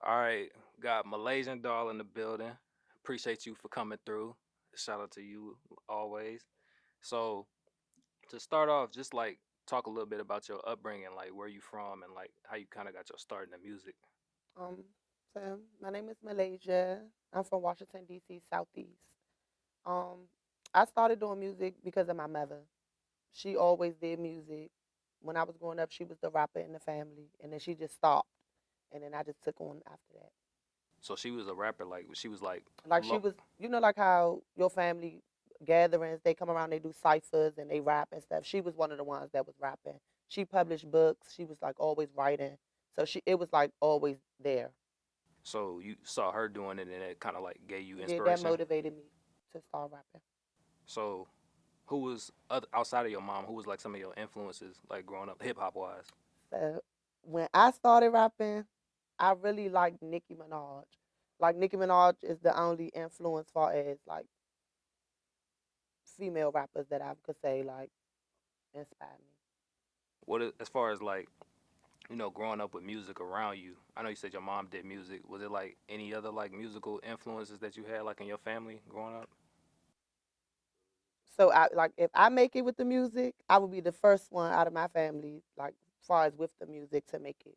All right, got Malaysian Doll in the building. Appreciate you for coming through. Shout out to you always. So to start off, just like talk a little bit about your upbringing, like where you from and like how you kind of got your start in the music. Um, so my name is Malaysia. I'm from Washington D.C. Southeast. Um, I started doing music because of my mother. She always did music. When I was growing up, she was the rapper in the family, and then she just stopped, and then I just took on after that. So she was a rapper, like she was like, Like she was, like how your family gatherings, they come around, they do ciphers and they rap and stuff. She was one of the ones that was rapping. She published books. She was like always writing. So it was like always there. so you saw her doing it and it kind of like gave you Yeah, that inspiration. motivated me to start rapping. So who was outside of your mom? Who was like some of your influences, like growing up, hip hop wise? So when I started rapping, I really liked Nicki Minaj. Like Nicki Minaj is the only influence far as like female rappers that I could say like inspired me. As far as like growing up with music around you? I know you said your mom did music. Was it like any other like musical influences that you had like in your family growing up? So I like if I make it with the music, I would be the first one out of my family, like as far as with the music to make it.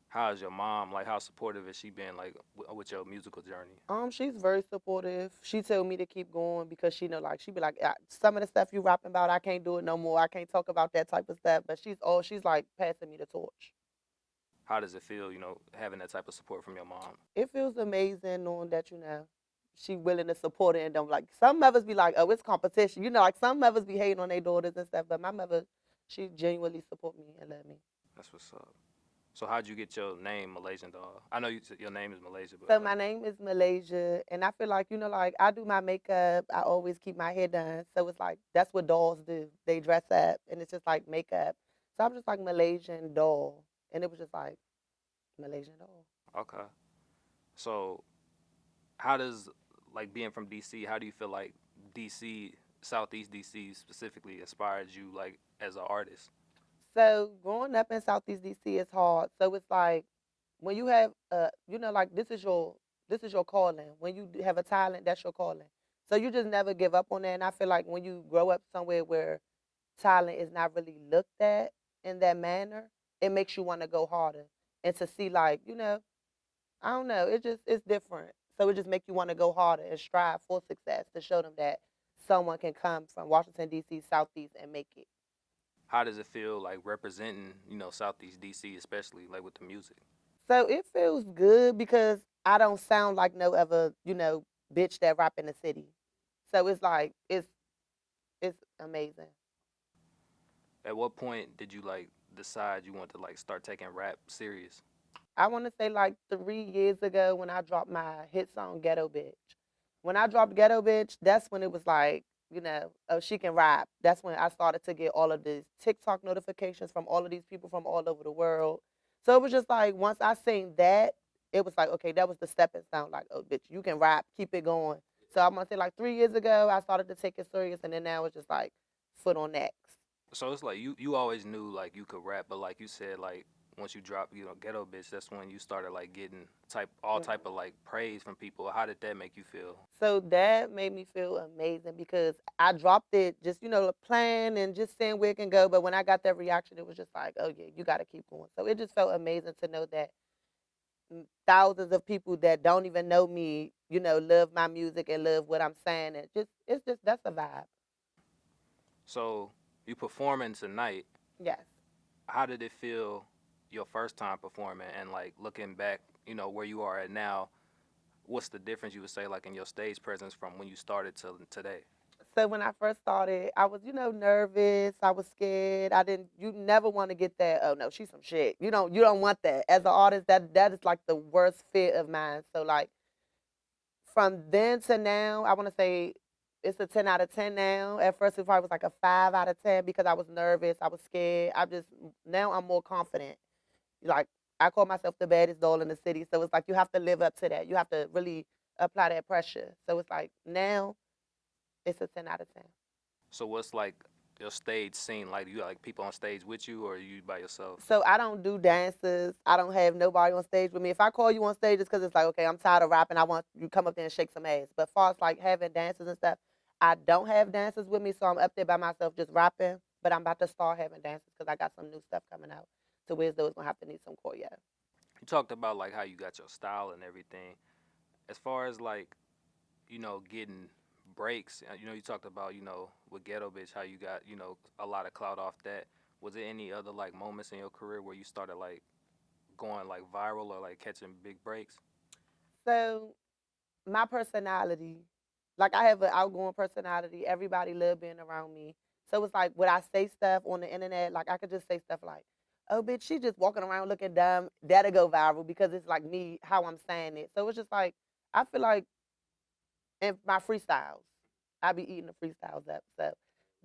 How is your mom like? How supportive has she been like with your musical journey? She's very supportive. She told me to keep going because she know like she be like some of the stuff you rapping about, I can't do it no more. I can't talk about that type of stuff. But she's like passing me the torch. How does it feel, having that type of support from your mom? It feels amazing knowing that she willing to support it and don't like some mothers be like, oh, it's competition. Like some mothers be hating on their daughters and stuff, but my mother, she genuinely support me and love me. That's what's up. So how'd you get your name, Malaysian Doll? I know your name is Malaysia, but So like, my name is Malaysia, and I feel like like I do my makeup. I always keep my hair done, so it's like that's what dolls do. They dress up, and it's just like makeup. So I'm just like Malaysian doll, and it was just like Malaysian doll. okay. So how does like being from DC? How do you feel like DC, Southeast DC specifically, inspired you like as an artist? So growing up in Southeast DC is hard. So it's like when you have like this is your calling. When you have a talent, that's your calling. So you just never give up on that. And I feel like when you grow up somewhere where talent is not really looked at in that manner, it makes you want to go harder and to see like I don't know, it's different. So it just makes you want to go harder and strive for success to show them that someone can come from Washington D.C. Southeast and make it. How does it feel like representing, Southeast DC, especially like with the music? So it feels good because I don't sound like no other, bitch that rap in the city. So it's like it's amazing. At what point did you like decide you want to like start taking rap serious? I want to say like 3 years ago when I dropped my hit song Ghetto Bitch. When I dropped Ghetto Bitch, that's when it was like, oh, she can rap. That's when I started to get all of these TikTok notifications from all of these people from all over the world. So it was just like once I seen that, it was like, okay, that was the stepping stone. Like, oh, bitch, you can rap, keep it going. So I'm gonna say like 3 years ago, I started to take it serious, and then now it's just like foot on next. So it's like you always knew like you could rap, but like you said, like once you dropped, Ghetto Bitch, that's when you started like getting all type of like praise from people. How did that make you feel? So that made me feel amazing because I dropped it just, playing and just seeing where it can go. But when I got that reaction, it was just like, oh, yeah, you got to keep going. So it just felt amazing to know that thousands of people that don't even know me, love my music and love what I'm saying. And it's just, that's a vibe. So you performing tonight. Yes. How did it feel your first time performing and like looking back, where you are at now? What's the difference you would say like in your stage presence from when you started to today? So when I first started, I was, nervous. I was scared. You never want to get that, oh no, she's some shit. You don't want that. As an artist, that is like the worst fear of mine. So like from then to now, I want to say it's a 10 out of 10 now. At first, it probably was like a 5 out of 10 because I was nervous. I was scared. Now I'm more confident. Like, I call myself the baddest doll in the city. So it's like you have to live up to that. You have to really apply that pressure. So it's like now it's a 10 out of 10. So what's like your stage scene? Like, do you like people on stage with you, or are you by yourself? So I don't do dances. I don't have nobody on stage with me. If I call you on stage, it's because it's like, okay, I'm tired of rapping. I want you to come up there and shake some ass. But far as like having dances and stuff, I don't have dancers with me, so I'm up there by myself just rapping. But I'm about to start having dances because I got some new stuff coming out. To where's those gonna have to need some choreo. You talked about like how you got your style and everything. As far as like, getting breaks, you talked about, with Ghetto Bitch, how you got, a lot of clout off that. Was there any other like moments in your career where you started like going like viral or like catching big breaks? So my personality, like I have an outgoing personality. Everybody love being around me. So it's like when I say stuff on the internet, like I could just say stuff like, "Oh, bitch, she just walking around looking dumb." That'll go viral because it's like me how I'm saying it. So it's just like I feel like in my freestyles, I be eating the freestyles up. So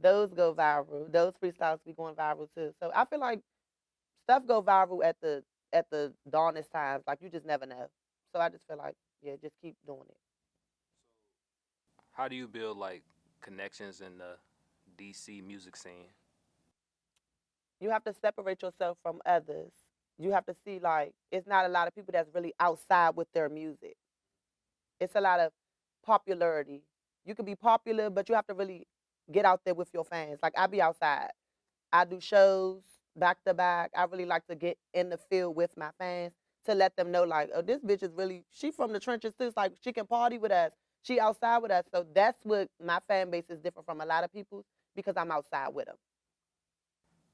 those go viral. Those freestyles be going viral too. So I feel like stuff go viral at the dawnest times. Like you just never know. So I just feel like yeah, just keep doing it. How do you build like connections in the DC music scene? You have to separate yourself from others. You have to see like it's not a lot of people that's really outside with their music. It's a lot of popularity. You can be popular, but you have to really get out there with your fans. Like I be outside. I do shows back to back. I really like to get in the field with my fans to let them know like, oh, this bitch is really she from the trenches too. It's like she can party with us. She outside with us. So that's what my fan base is different from a lot of people's because I'm outside with them.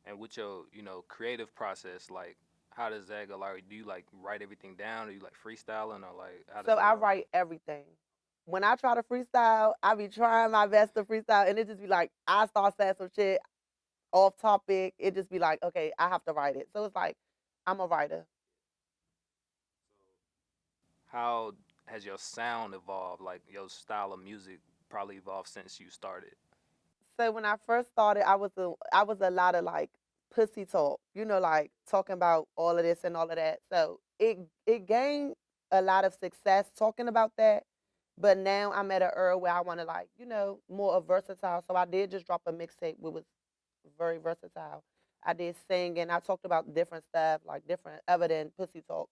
And with your, creative process, like how does that go? Like, do you like write everything down? Or you like freestyling, or like how does So that I go? write everything. When I try to freestyle, I be trying my best to freestyle, and it just be like I start saying some shit off topic. It just be like, okay, I have to write it. So it's like I'm a writer. How has your sound evolved? Like your style of music probably evolved since you started. So when I first started, I was a lot of like pussy talk, like talking about all of this and all of that. So it gained a lot of success talking about that. But now I'm at an era where I want to like, more of versatile. So I did just drop a mixtape which was very versatile. I did sing and I talked about different stuff, like different other than pussy talk.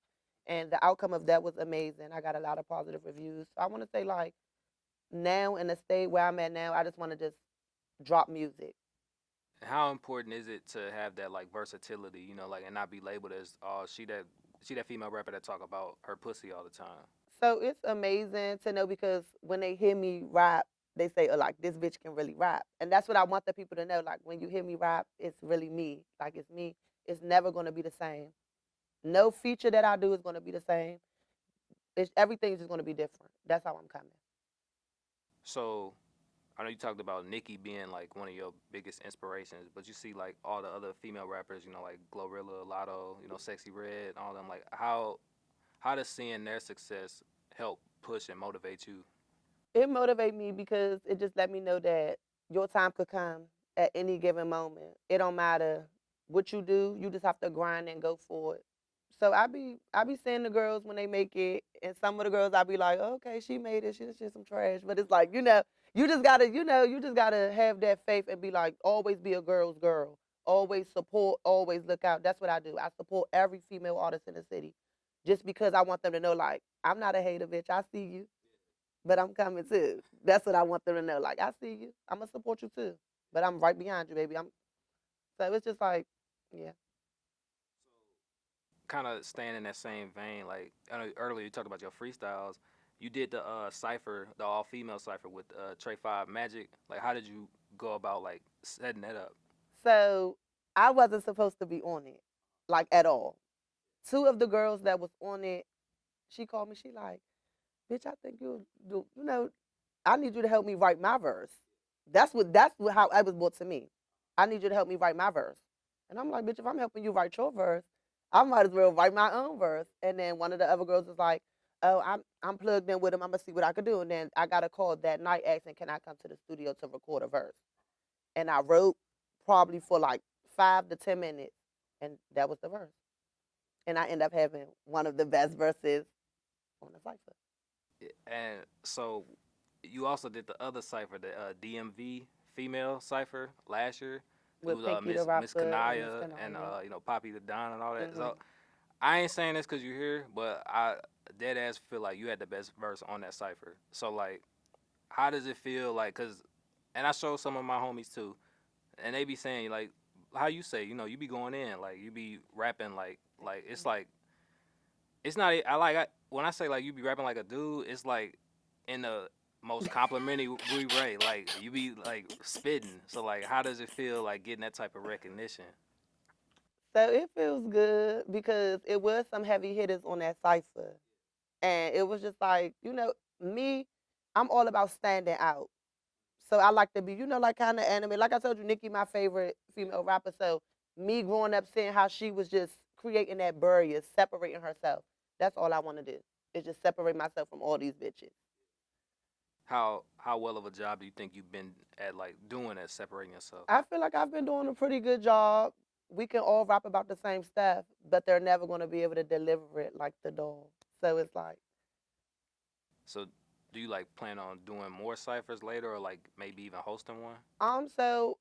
And the outcome of that was amazing. I got a lot of positive reviews. So I want to say like now in the state where I'm at now, I just want to just drop music. How important is it to have that like versatility, like and not be labeled as oh she that female rapper that talk about her pussy all the time. So it's amazing to know because when they hear me rap, they say, oh, like this bitch can really rap. And that's what I want the people to know. Like when you hear me rap, it's really me. Like it's me. It's never gonna be the same. No feature that I do is gonna be the same. Everything's just gonna be different. That's how I'm coming. So I know you talked about Nicki being like one of your biggest inspirations, but you see like all the other female rappers, like Glorilla, Lotto, Sexy Red, all them. Like how does seeing their success help push and motivate you? It motivates me because it just let me know that your time could come at any given moment. It don't matter what you do, you just have to grind and go for it. So I be seeing the girls when they make it, and some of the girls I be like, oh, okay, she made it. She's just some trash, but it's like you just gotta have that faith and be like, always be a girl's girl, always support, always look out. That's what I do. I support every female artist in the city, just because I want them to know, like, I'm not a hater, bitch. I see you, but I'm coming too. That's what I want them to know. Like, I see you. I'm gonna support you too, but I'm right behind you, baby. So it's just like, yeah. Kind of staying in that same vein, like I know earlier you talked about your freestyles. You did the cipher, the all female cipher with Trey Five Magic. Like, how did you go about like setting that up? So I wasn't supposed to be on it, like at all. Two of the girls that was on it, she called me. She like, bitch, I think you do. I need you to help me write my verse. That's what how it was brought to me. I need you to help me write my verse. And I'm like, bitch, if I'm helping you write your verse, I might as well write my own verse. And then one of the other girls was like, oh, I'm plugged in with him. I'm gonna see what I could do. And then I got a call that night asking, can I come to the studio to record a verse? And I wrote probably for like 5 to 10 minutes, and that was the verse. And I end up having one of the best verses on the cipher. And so you also did the other cipher, the DMV female cipher last year. It with was Pinky the Miss Rapper and Miss Kanaya and Kanaya. Poppy the Don and all that. Mhm. So I ain't saying this because you're here, but I dead ass feel like you had the best verse on that cipher. So like, how does it feel like? Cause, and I showed some of my homies too, and they be saying like, how you say, you be going in, like you be rapping like it's like it's not. When I say like you be rapping like a dude, it's like in the most complimentary way. Like you be like spitting. So like, how does it feel like getting that type of recognition? So it feels good because it was some heavy hitters on that cipher. And it was just like, me, I'm all about standing out. So I like to be, like kind of anime. Like I told you, Nicki, my favorite female rapper. So me growing up seeing how she was just creating that barrier, separating herself. That's all I want to do. Is just separate myself from all these bitches. How well of a job do you think you've been at like doing at separating yourself? I feel like I've been doing a pretty good job. We can all rap about the same stuff, but they're never going to be able to deliver it like the doll. So it's like, So do you like plan on doing more ciphers later, or like maybe even hosting one? so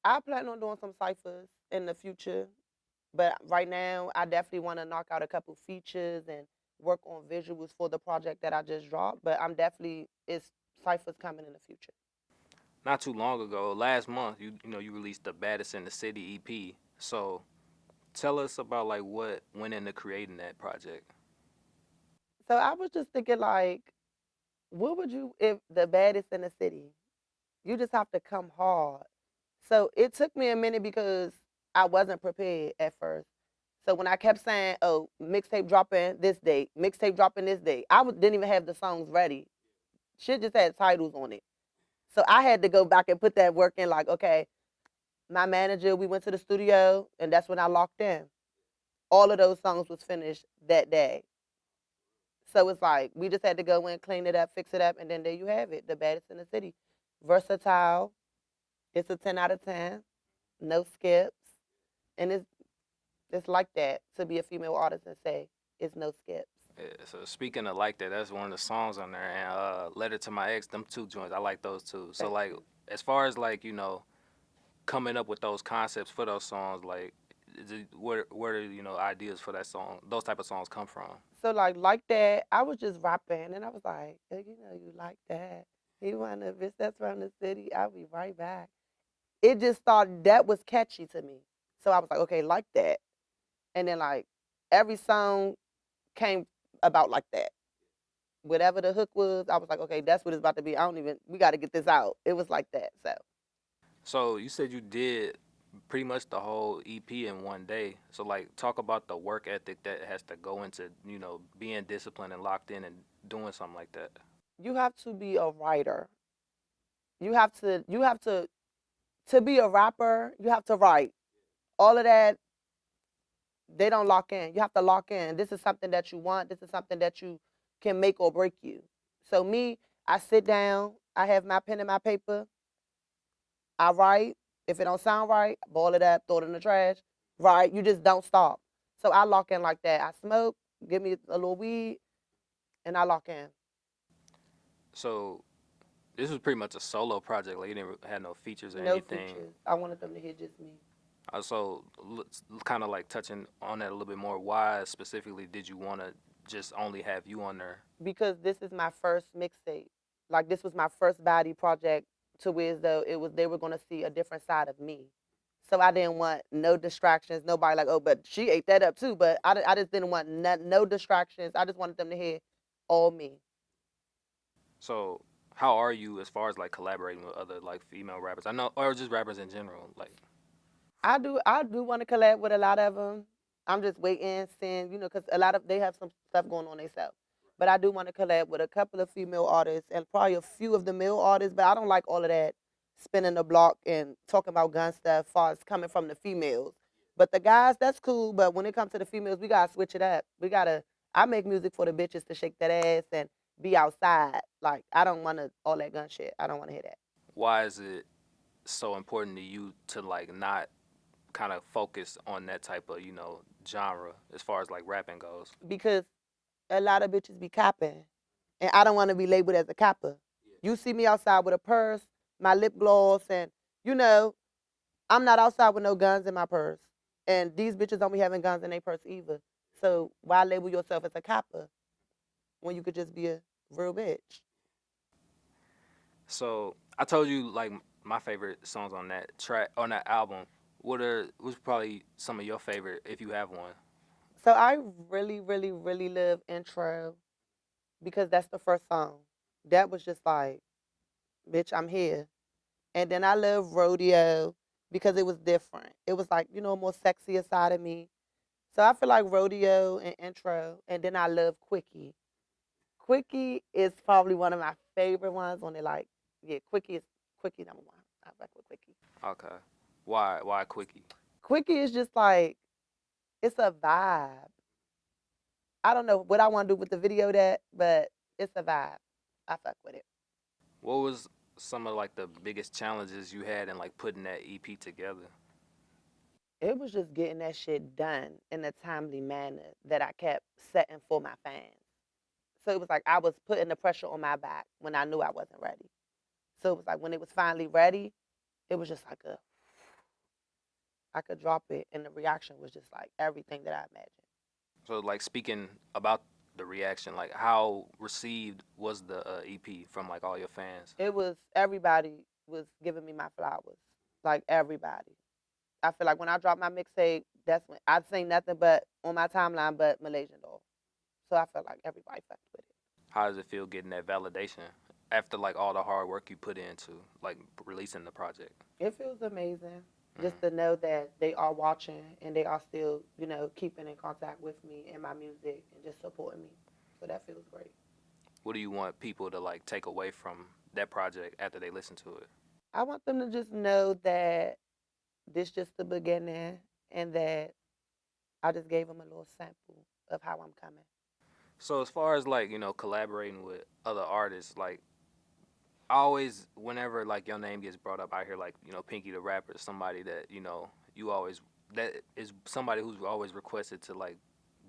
I plan on doing some ciphers in the future, but right now I definitely want to knock out a couple features and work on visuals for the project that I just dropped. But I'm definitely it's ciphers coming in the future. Not too long ago, last month, you released the Baddest in the City EP. So tell us about like what went into creating that project. So I was just thinking like, what would you if the baddest in the city? You just have to come hard. So it took me a minute because I wasn't prepared at first. So when I kept saying, "Oh, mixtape dropping this date, mixtape dropping this date," didn't even have the songs ready. Shit just had titles on it. So I had to go back and put that work in. Like, okay, my manager, we went to the studio, and that's when I locked in. All of those songs was finished that day. So it's like we just had to go in, clean it up, fix it up, and then there you have it, the baddest in the city. Versatile. It's a 10 out of 10. No skips, and it's like that to be a female artist and say it's no skips. Yeah, so speaking of like that, that's one of the songs on there, and "Letter to My Ex," them two joints, I like those too. So Thank like, you. as far as like coming up with those concepts for those songs, like, where do ideas for that song, those type of songs come from? So like that, I was just rapping, and I was like, oh, you like that. You want a bitch that's from the city? I'll be right back. It just started. That was catchy to me. So I was like, okay, like that. And then like every song came about like that. Whatever the hook was, I was like, okay, that's what it's about to be. I don't even. We got to get this out. It was like that. So So you said you did pretty much the whole EP in one day. So like, talk about the work ethic that has to go into being disciplined and locked in and doing something like that. you have to be a writer. You have to be a rapper. You have to write. All of that they don't lock in. You have to lock in. This is something that you want. This is something that you can make or break you. So me, I sit down. I have my pen and my paper. I write. If it don't sound right, ball it up, throw it in the trash. Right? You just don't stop. So I lock in like that. I smoke. Give me a little weed, and I lock in. So this was pretty much a solo project. Like you didn't have no features or No anything. features. I wanted them to hear just me. So kind of like touching on that a little bit more. Why specifically did you want to just only have you on there? Because this is my first mixtape. Like this was my first body project to where as though it was they were gonna see a different side of me. So I didn't want no distractions. Nobody like, oh, but she ate that up too. But I just didn't want no distractions. I just wanted them to hear all me. So how are you as far as like collaborating with other like female rappers? I know, or just rappers in general. Like, I do want to collab with a lot of them. I'm just waiting, seeing, because a lot of they have some stuff going on themselves. But I do want to collab with a couple of female artists and probably a few of the male artists. But I don't like all of that spinning the block and talking about gun stuff, far as coming from the females. But the guys, that's cool. But when it comes to the females, we gotta switch it up. We gotta. I make music for the bitches to shake that ass and be outside. Like I don't want to all that gun shit. I don't want to hear that. why is it so important to you to like not kind of focus on that type of genre as far as like rapping goes? Because a lot of bitches be copping, and I don't want to be labeled as a copper. You see me outside with a purse, my lip gloss, and you know, I'm not outside with no guns in my purse. And these bitches don't be having guns in their purse either. So why label yourself as a copper when you could just be a real bitch? So I told you like my favorite songs on that track on that album. What's probably some of your favorite if you have one? So I really, really, really love intro because that's the first song. That was just like, bitch, I'm here. And then I love rodeo because it was different. It was like, you know, more sexier side of me. So I feel like rodeo and intro. And then I love quickie. Quickie is probably one of my favorite ones on it. Like, yeah, quickie number one. I fuck with quickie. Okay. Why quickie? Quickie is just like it's a vibe. I don't know what I want to do with the video that, but it's a vibe. I fuck with it. What was some of like the biggest challenges you had in like putting that EP together? It was just getting that shit done in a timely manner that I kept setting for my fans. So it was like I was putting the pressure on my back when I knew I wasn't ready. So it was like when it was finally ready, it was just like a I could drop it, and the reaction was just like everything that I imagined. So like speaking about the reaction, like how received was the EP from like all your fans? It was everybody was giving me my flowers, like everybody. I feel like when I dropped my mixtape, that's when I'd seen nothing but on my timeline but Malaysian Doll. So I felt like everybody fucked with it. How does it feel getting that validation after like all the hard work you put into like releasing the project? It feels amazing just Mm. to know that they are watching and they are still, you know, keeping in contact with me and my music and just supporting me. So that feels great. What do you want people to like take away from that project after they listen to it? I want them to just know that this just the beginning and that I just gave them a little sample of how I'm coming. So as far as like, collaborating with other artists, like I always whenever like your name gets brought up, I hear like, Pinky the rapper, somebody that, you always that is somebody who's always requested to like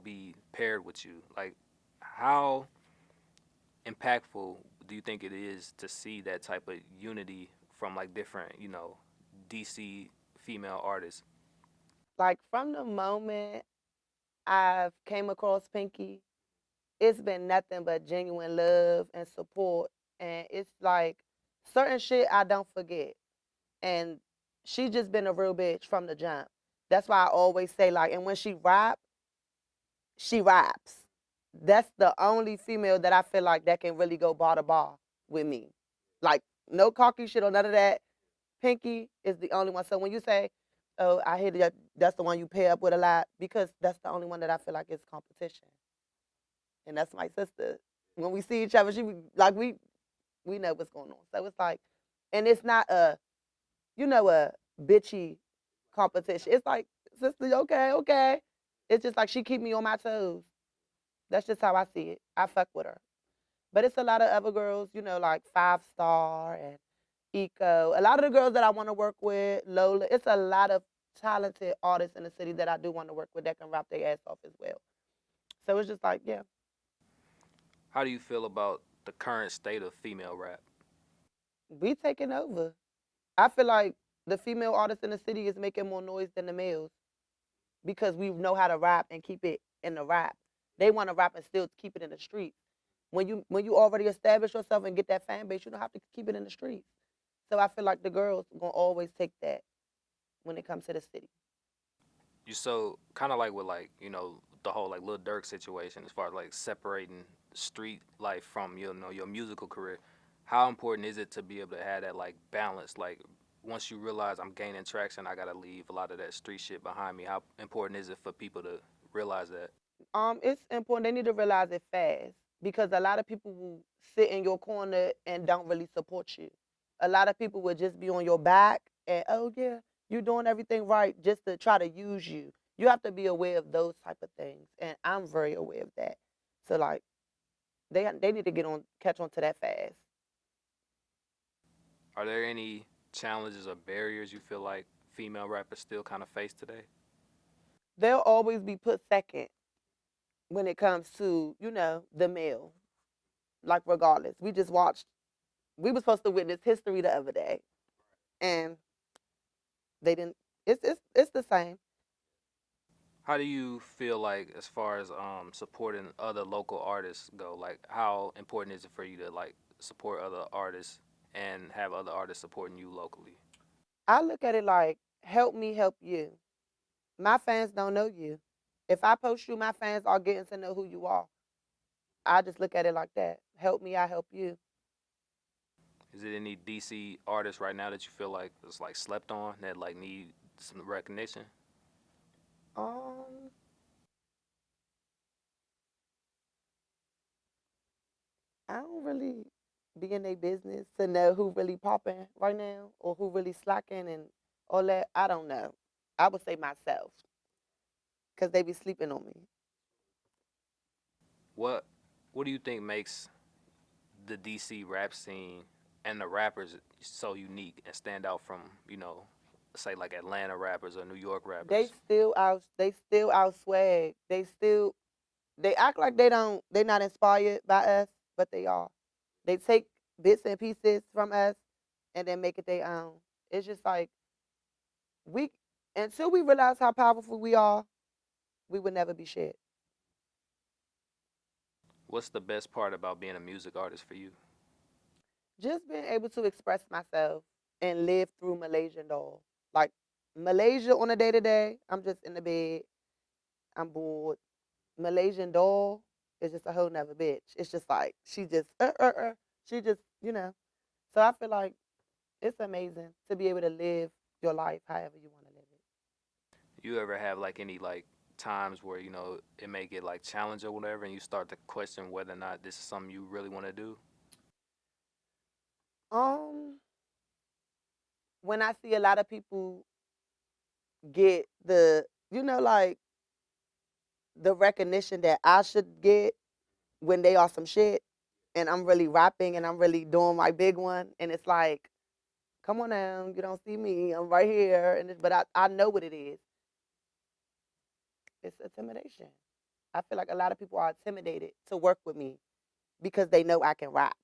be paired with you. Like how impactful do you think it is to see that type of unity from like different, DC female artists? Like from the moment I've came across Pinky, it's been nothing but genuine love and support. And it's like certain shit I don't forget. And she just been a real bitch from the jump. That's why I always say like, and when she raps. That's the only female that I feel like that can really go bar to bar with me. Like no cocky shit or none of that. Pinky is the only one. So when you say, "Oh, I hate that," that's the one you pair up with a lot because that's the only one that I feel like is competition, and that's my sister. When we see each other, like we know what's going on. So it's like, and it's not a bitchy competition. It's like, sister, okay, okay. It's just like she keep me on my toes. That's just how I see it. I fuck with her. But it's a lot of other girls, like Five Star and Eco. A lot of the girls that I want to work with, Lola. It's a lot of talented artists in the city that I do want to work with that can rap their ass off as well. So it's just like, yeah, How do you feel about the current state of female rap? we taking over. I feel like the female artists in the city is making more noise than the males because we know how to rap and keep it in the rap. They want to rap and still keep it in the streets. When you already establish yourself and get that fan base, you don't have to keep it in the streets. So I feel like the girls gonna always take that when it comes to the city. You so kind of like with like the whole like Lil Durk situation as far as like separating street life from your musical career. How important is it to be able to have that like balance? Like once you realize I'm gaining traction, I gotta leave a lot of that street shit behind me. How important is it for people to realize that? It's important. They need to realize it fast because a lot of people will sit in your corner and don't really support you. A lot of people will just be on your back and oh yeah, you're doing everything right just to try to use you. You have to be aware of those type of things, and I'm very aware of that. So like they need to catch on to that fast. Are there any challenges or barriers you feel like female rappers still kind of face today? They'll always be put second when it comes to the male. Like regardless, we just watched we were supposed to witness history the other day, and they didn't. It's the same. How do you feel like as far as supporting other local artists go? Like how important is it for you to like support other artists and have other artists supporting you locally? I look at it like help me help you. My fans don't know you. If I post you, my fans are getting to know who you are. I just look at it like that. Help me, I help you. Is it any DC artists right now that you feel like is like slept on that like need some recognition? Um, I don't really be in their business to know who really popping right now or who really slacking and all that. I don't know. I would say myself because they be sleeping on me. What what do you think makes the DC rap scene and the rappers so unique and stand out from, say like Atlanta rappers or New York rappers? They still out swag. They act like they not inspired by us, but they are. They take bits and pieces from us and then make it their own. It's just like we until we realize how powerful we are, we would never be shit. What's the best part about being a music artist for you? Just being able to express myself and live through Malaysian Doll. Like Malaysia on a day to day, I'm just in the bed, I'm bored. Malaysian Doll is just a whole nother bitch. It's just like she just So I feel like it's amazing to be able to live your life however you want to live it. You ever have like any like times where it may get like challenge or whatever, and you start to question whether or not this is something you really want to do? Um, when I see a lot of people get like the recognition that I should get when they are some shit, and I'm really rapping and I'm really doing my big one, and it's like, come on now, you don't see me, I'm right here, but I know what it is. It's intimidation. I feel like a lot of people are intimidated to work with me because they know I can rap.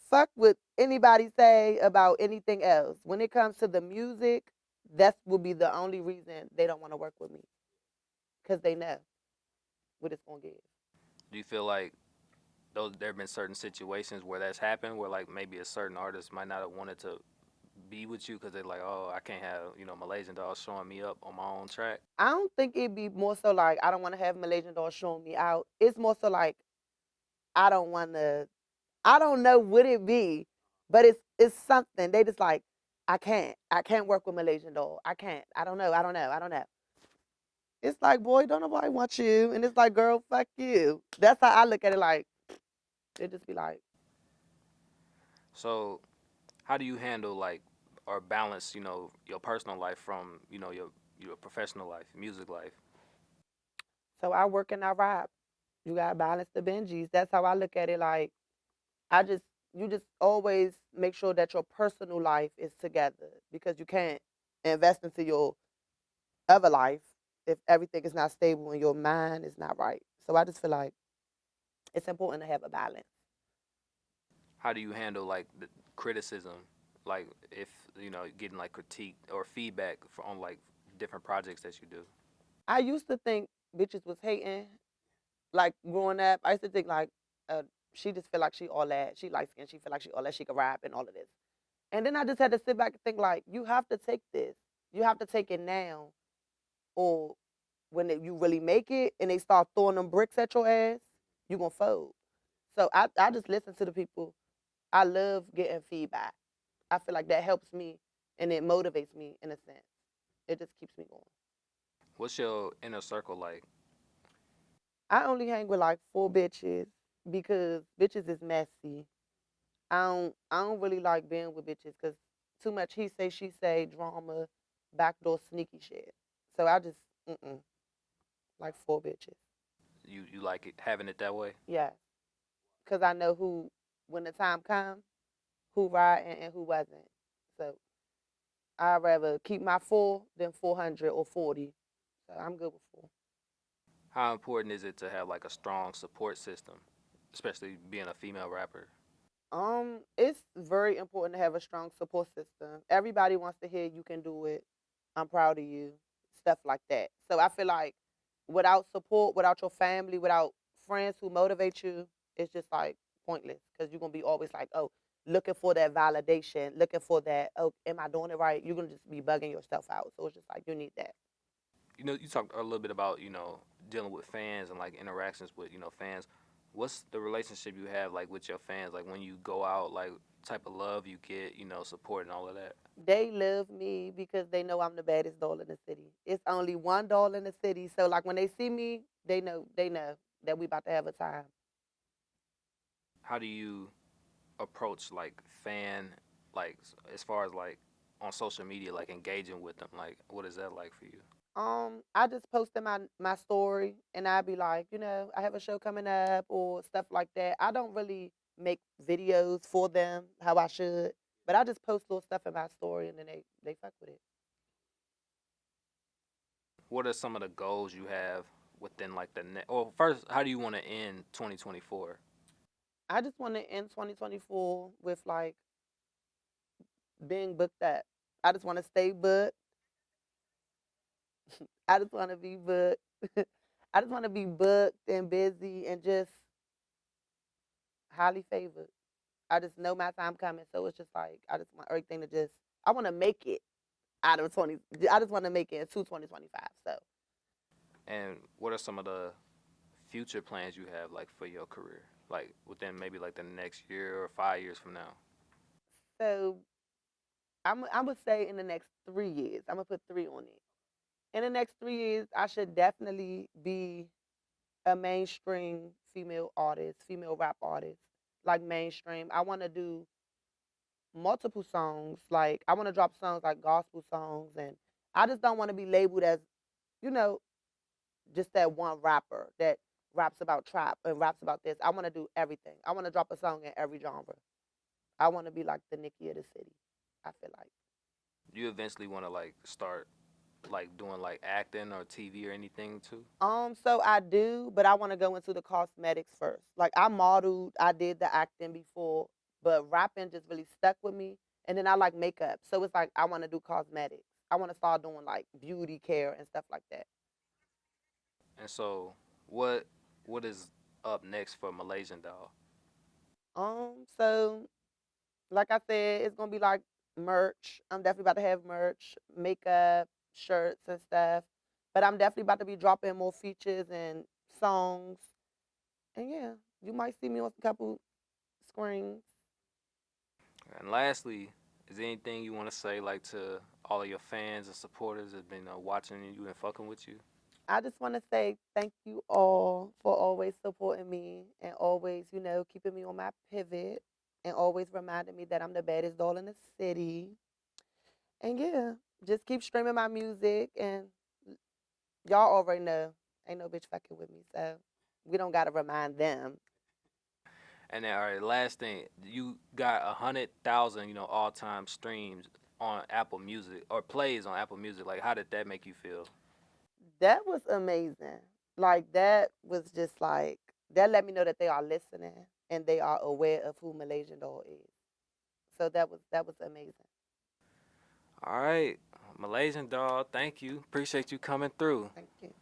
Fuck what anybody say about anything else. When it comes to the music, that will be the only reason they don't want to work with me because they know what it's gonna give. Do you feel like those there have been certain situations where that's happened, where like maybe a certain artist might not have wanted to be with you because they're like, oh, I can't have Malaysian Doll showing me up on my own track? I don't think it'd be more so like I don't want to have Malaysian Doll showing me out. It's more so like I don't want to. I don't know what it be, but it's something. They just like I can't work with Malaysian Doll. I can't. I don't know. I don't know. I don't know. It's like, boy, don't nobody want you, and it's like, girl, fuck you. That's how I look at it. Like it just be like, So how do you handle like or balance your personal life from your professional life, music life? so I work and I rap. You gotta balance the Benjis. That's how I look at it. Like I just you just always make sure that your personal life is together because you can't invest into your other life if everything is not stable and your mind is not right. So I just feel like it's important to have a balance. How do you handle like the criticism, like if getting like critique or feedback on like different projects that you do? I used to think bitches was hating. Like growing up, I used to think like she just feel like she all that. She light skinned. She feel like she all that. She can rap and all of this. And then I just had to sit back and think like, you have to take this. You have to take it now, or when you really make it and they start throwing them bricks at your ass, you gonna fold. So I just listen to the people. I love getting feedback. I feel like that helps me and it motivates me in a sense. It just keeps me going. What's your inner circle like? I only hang with like 4 bitches because bitches is messy. I don't really like being with bitches because too much he say she say drama, backdoor sneaky shit. So I just like 4 bitches. You like it having it that way? Yeah, because I know who when the time comes, who riding and who wasn't. So I'd rather keep my 4 than 400 or 40. So I'm good with 4. How important is it to have like a strong support system, especially being a female rapper? It's very important to have a strong support system. Everybody wants to hear you can do it. I'm proud of you. Stuff like that. So I feel like without support, without your family, without friends who motivate you, it's just like pointless because you're gonna be always like, oh, looking for that validation, looking for that, oh, am I doing it right? You're gonna just be bugging yourself out. So it's just like you need that. You know, you talked a little bit about dealing with fans and like interactions with fans. What's the relationship you have like with your fans? Like when you go out, like type of love you get, support and all of that. They love me because they know I'm the baddest doll in the city. It's only one doll in the city, so like when they see me, they know that we about to have a time. How do you approach like fan, like as far as like on social media, like engaging with them? Like what is that like for you? I just posted my story, and I'd be like, I have a show coming up or stuff like that. I don't really make videos for them how I should, but I just post little stuff in my story, and then they fuck with it. What are some of the goals you have within like the net? Well, first, how do you want to end 2024? I just want to end 2024 with like being booked up. I just want to stay booked. I just want to be booked. I just want to be booked and busy and just highly favored. I just know my time coming, so it's just like I just want everything to just. I want to make it out of 20. I just want to make it into 2025. So, And what are some of the future plans you have like for your career? Like within maybe like the next year or 5 years from now? so I would say in the next 3 years, I'm gonna put three on it. In the next 3 years, I should definitely be a mainstream female artist, female rap artist, like mainstream. I want to do multiple songs. Like I want to drop songs like gospel songs, and I just don't want to be labeled as, you know, just that one rapper that raps about trap and raps about this. I want to do everything. I want to drop a song in every genre. I want to be like the Nicki of the city. I feel like. Do you eventually want to like start like doing like acting or TV or anything too? So I do, but I want to go into the cosmetics first. Like I modeled, I did the acting before, but rapping just really stuck with me. And then I like makeup, so it's like I want to do cosmetics. I want to start doing like beauty care and stuff like that. And so, what is up next for Malaysian Doll? So like I said, it's gonna be like merch. I'm definitely about to have merch, makeup, shirts and stuff. But I'm definitely about to be dropping more features and songs. And yeah, you might see me on a couple screens. And lastly, is there anything you want to say like to all of your fans and supporters that been watching you and fucking with you? I just want to say thank you all for always supporting me and always, keeping me on my pivot and always reminding me that I'm the baddest doll in the city. And yeah, just keep streaming my music and y'all already know ain't no bitch fucking with me. So we don't got to remind them. And then, all right, last thing, you got 100,000, all time streams on Apple Music or plays on Apple Music. Like, how did that make you feel? That was amazing. Like that was just like that let me know that they are listening and they are aware of who Malaysian Doll is. So that was amazing. All right, Malaysian Doll, thank you. Appreciate you coming through. Thank you.